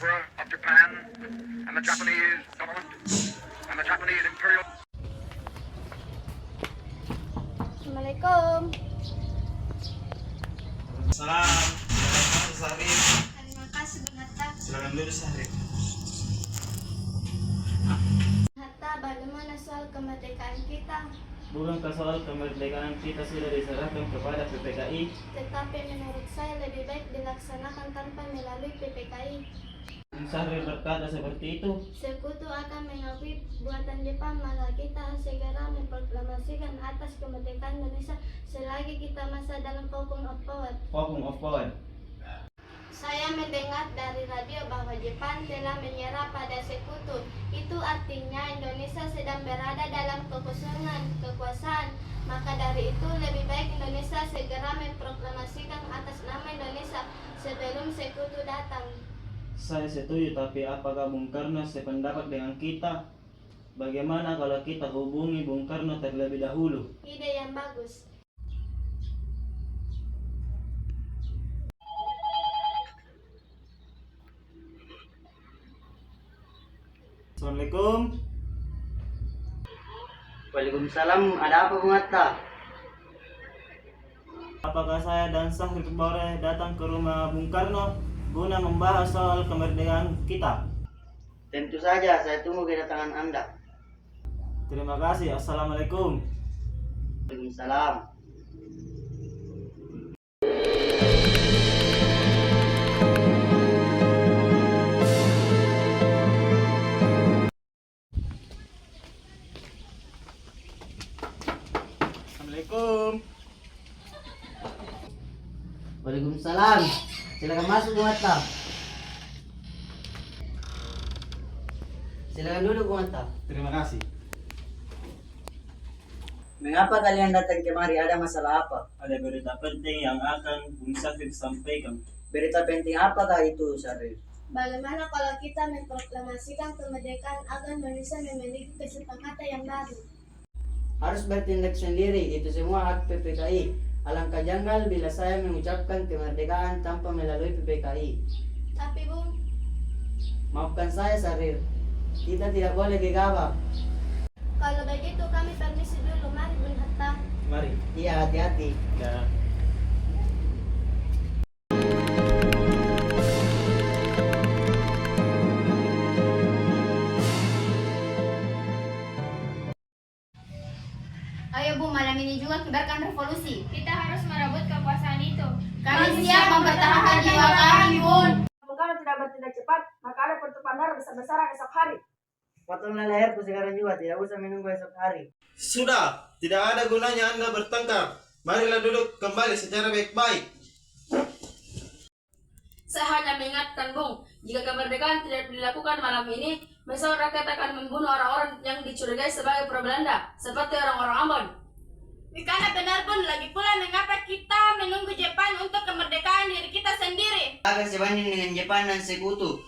Emperor of Japan and the Japanese government and the Japanese Imperial. Assalamualaikum. Salam, silakan Sarif. Terima kasih Bung Hatta. Silakan dulu Sarif. Hatta, bagaimana soal kemerdekaan kita? Bukankah soal kemerdekaan kita sudah diserahkan kepada PPKI? Tetapi menurut saya lebih baik dilaksanakan tanpa melalui PPKI. Syahrir berkata seperti itu. Sekutu akan mengakui buatan Jepang, maka kita segera memproklamasikan atas kemerdekaan Indonesia selagi kita masih dalam vacuum of power. Vacuum of power. Saya mendengar dari radio bahwa Jepang telah menyerah pada sekutu. Itu artinya Indonesia sedang berada dalam kekosongan kekuasaan. Maka dari itu lebih baik Indonesia segera memproklamasikan atas nama Indonesia sebelum sekutu datang. Saya setuju, tapi apakah Bung Karno sependapat dengan kita? Bagaimana kalau kita hubungi Bung Karno terlebih dahulu? Ide yang bagus. Assalamualaikum. Waalaikumsalam, ada apa Bung Hatta? Apakah saya dan Syahrir boleh datang ke rumah Bung Karno guna membahas soal kemerdekaan kita? Tentu saja, saya tunggu kedatangan Anda. Terima kasih. Assalamualaikum. Waalaikumsalam. Assalamualaikum. Waalaikumsalam. Silakan masuk Bung Hatta. Silakan duduk Bung Hatta. Terima kasih. Mengapa kalian datang kemari? Ada masalah apa? Ada berita penting yang akan Bung Syahrir sampaikan. Berita penting apakah itu, Syarif? Bagaimana kalau kita memproklamasikan kemerdekaan agar Indonesia memiliki kesepakatan yang baru? Harus bertindak sendiri, itu semua hak PPKI. Alangkah janggal bila saya mengucapkan kemerdekaan tanpa melalui PPKI. Tapi Bung, Maafkan saya, Syarif. Kita tidak boleh gegabah. kalau begitu kami permisi dulu. Mari Bung Hatta. Mari. Iya, hati-hati. Ya. Ayo Bu, malam ini juga kibarkan revolusi. Kita harus merebut kekuasaan itu. Kami siap mempertahankan jiwa kami, Bun. Bung Karno tidak bertindak cepat, maka ada pertumpahan darah besar-besaran esok hari. Potonglah leherku sekarang juga, tidak usah menunggu esok hari. Sudah, tidak ada gunanya Anda bertengkar. Marilah duduk kembali secara baik-baik. Saya hanya mengingatkan, Bung, jika kemerdekaan tidak dilakukan malam ini, besok rakyat akan membunuh orang-orang yang dicurigai sebagai pro-Belanda, seperti orang-orang Ambon. Karena benar Bun, lagi pula mengapa kita menunggu Jepang untuk kemerdekaan diri kita sendiri? Akan sebanding dengan Jepang dan sekutu.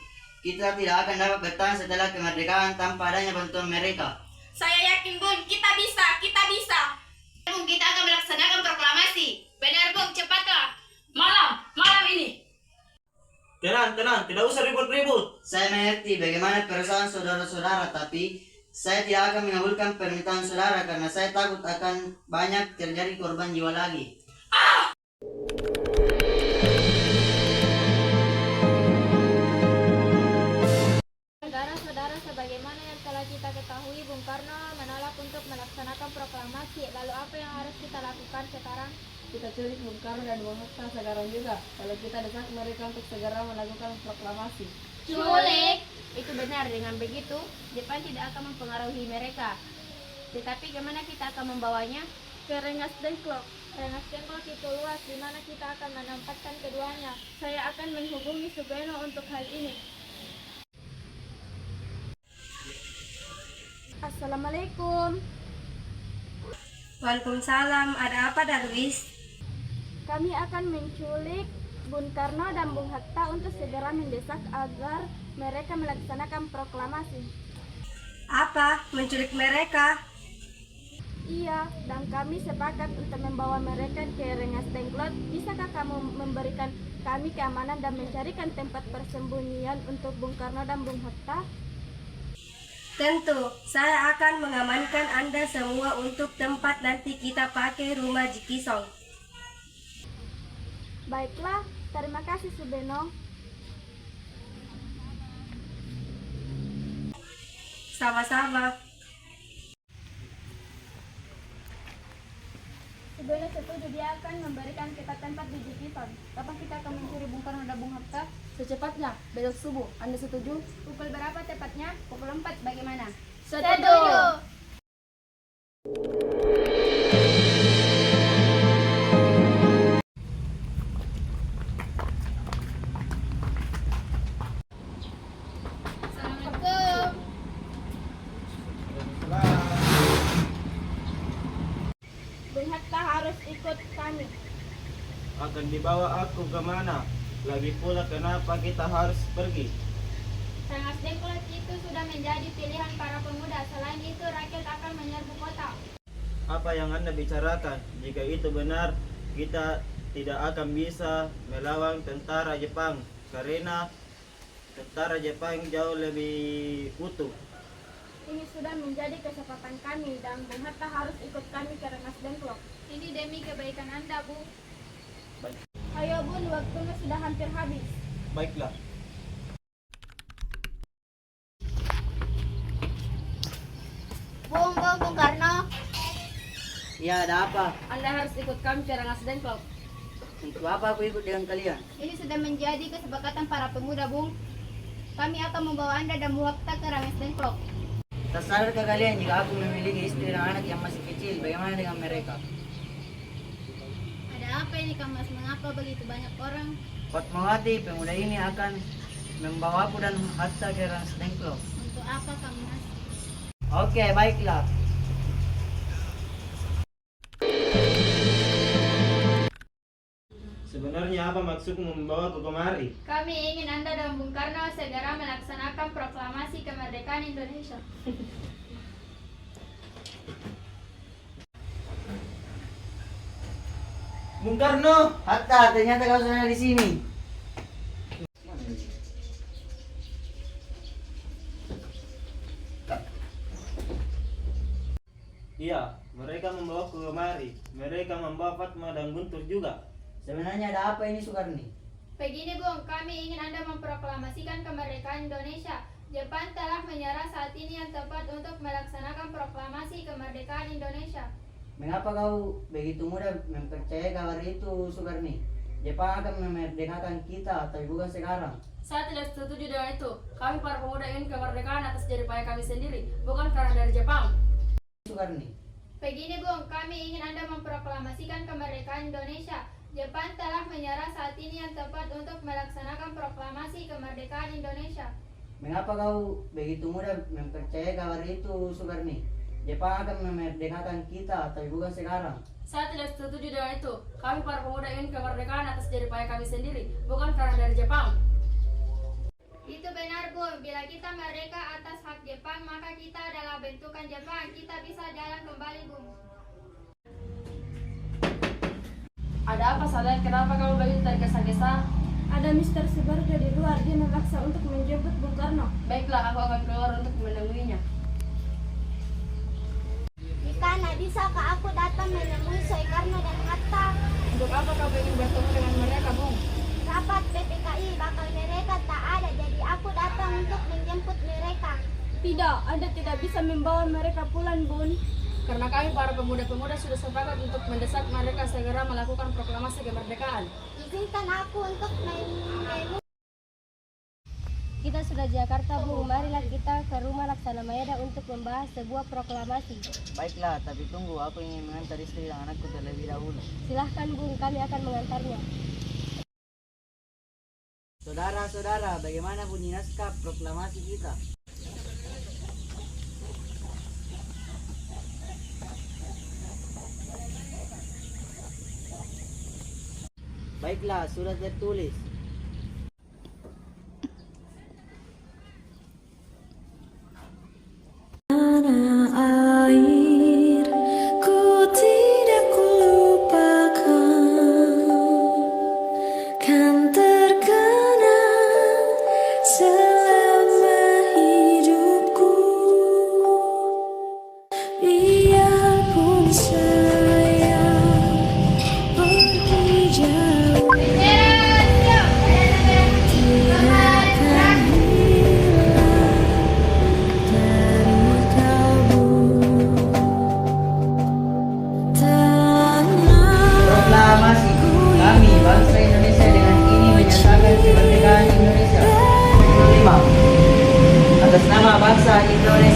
Kita tidak akan dapat bertahan setelah kemerdekaan tanpa adanya bantuan mereka. Saya yakin Bun, kita bisa, kita bisa. Bun, kita akan melaksanakan proklamasi. Benar Bun, cepatlah. Malam ini. Tenang, tidak usah ribut-ribut. Saya mengerti bagaimana perasaan saudara-saudara, tapi saya tidak akan mengabulkan permintaan saudara karena saya takut akan banyak terjadi korban jiwa lagi. Saudara-saudara, sebagaimana yang telah kita ketahui, Bung Karno menolak untuk melaksanakan proklamasi. Lalu apa yang harus kita lakukan sekarang? Kita culik Bung Karno dan Bung Hatta sekarang juga. Kalau kita desak mereka untuk segera melakukan proklamasi. Culik! Itu benar, dengan begitu Jepang tidak akan mempengaruhi mereka. Tetapi gimana kita akan membawanya? Ke Rengas Dengklok. Rengas Dengklok itu luas, di mana kita akan menempatkan keduanya. Saya akan menghubungi Sugeno untuk hal ini. Assalamualaikum. Waalaikumsalam, ada apa Darwis? Kami akan menculik Bung Karno dan Bung Hatta untuk segera mendesak agar mereka melaksanakan proklamasi. Apa? Menculik mereka? Iya, dan kami sepakat untuk membawa mereka ke Rengas Dengklok. Bisakah kamu memberikan kami keamanan dan mencarikan tempat persembunyian untuk Bung Karno dan Bung Hatta? Tentu, saya akan mengamankan Anda semua untuk tempat nanti kita pakai rumah Jikisong. Baiklah, terima kasih Subeno. Sama-sama. Subeno setuju, dia akan memberikan kita tempat di Jikisong. Kapan kita akan mencuri Bung Karno dan Bung Hatta? Secepatnya, besok subuh. Anda setuju? Pukul berapa tepatnya? Pukul 4, bagaimana? Setuju. Assalamualaikum. Bung Hatta harus ikut kami. Akan dibawa aku kemana? Lagi pula kenapa kita harus pergi? Rengas Dengklok itu sudah menjadi pilihan para pemuda. Selain itu, rakyat akan menyerbu kota. Apa yang Anda bicarakan? Jika itu benar, kita tidak akan bisa melawan tentara Jepang karena tentara Jepang jauh lebih utuh. Ini sudah menjadi kesepakatan kami dan Bung Hatta harus ikut kami ke Rengas Dengklok. Ini demi kebaikan Anda, Bu. Baik. Ayo Bun, waktunya sudah hampir habis. Baiklah. Bung Karno. Ya, ada apa? Anda harus ikut kami ke Rengas Dengklok. Untuk apa aku ikut dengan kalian? Ini sudah menjadi kesepakatan para pemuda, Bung. Kami akan membawa Anda dan Bu Hatta ke Rengas Dengklok. Tak sadarkah kalian jika aku memiliki istri dan anak yang masih kecil, bagaimana dengan mereka? Ada apa ini, Kang Mas? Mengapa begitu banyak orang? Fatmawati, pemuda ini akan membawaku dan Hatta ke Rengas Dengklok. Untuk apa, Kang Mas? Oke, baiklah. Sebenarnya apa maksudmu membawaku kemari? Kami ingin Anda dan Bung Karno segera melaksanakan proklamasi kemerdekaan Indonesia. Bung Karno! Hatta, ternyata kau sudah di sini. Iya, mereka membawaku kemari. Mereka membawa Fatma dan Guntur juga. Sebenarnya ada apa ini, Sukarni? Begini, Bung, kami ingin Anda memproklamasikan kemerdekaan Indonesia. Jepang telah menyerah, saat ini yang tepat untuk melaksanakan proklamasi kemerdekaan Indonesia. Mengapa kau begitu mudah mempercayai kabar itu, Sukarni? Jepang akan memerdekakan kita, tapi bukan sekarang. Saya tidak setuju dengan itu. Kami para pemuda ingin kemerdekaan atas jeripaya kami sendiri, bukan karena dari Jepang. Sukarni, Begini, Bung, kami ingin Anda memproklamasikan kemerdekaan Indonesia. Jepang telah menyerah, saat ini yang tepat untuk melaksanakan proklamasi kemerdekaan Indonesia. mengapa kau begitu mudah mempercayai kabar itu, Sukarni? Jepang akan memerdekakan kita, tapi bukan sekarang. Saya tidak setuju dengan itu. Kami para pemuda ingin kemerdekaan atas jeripaya kami sendiri, bukan karena dari Jepang. Itu benar, Bung. Bila kita merdeka atas hak Jepang, maka kita adalah bentukan Jepang. Kita bisa jalan kembali, Bung. Ada apa, Saleh? Kenapa kamu begitu tergesa-gesa? Ada Mr. Subarjo di luar, dia memaksa untuk menjemput Bung Karno. Baiklah, aku akan keluar untuk menemuinya. Ikana, bisakah aku datang menemui Soekarno dan Hatta? Untuk apa kau ingin bertemu dengan mereka, Bung? Rapat PPKI bakal mereka tak ada, jadi aku datang untuk menjemput mereka. Tidak, Anda tidak bisa membawa mereka pulang, Bun. Karena kami para pemuda-pemuda sudah sepakat untuk mendesak mereka segera melakukan proklamasi kemerdekaan. Izinkan aku untuk menemui. Kita sudah Jakarta, Bung. Marilah kita ke rumah Laksana Mayada untuk membahas sebuah proklamasi. Baiklah, tapi tunggu, aku ingin mengantar istri dan anakku terlebih dahulu. Silahkan, Bung, kami akan mengantarnya. Saudara-saudara, bagaimana bunyi naskah proklamasi kita? Baiklah, sudah tertulis. Tanah air Indonesia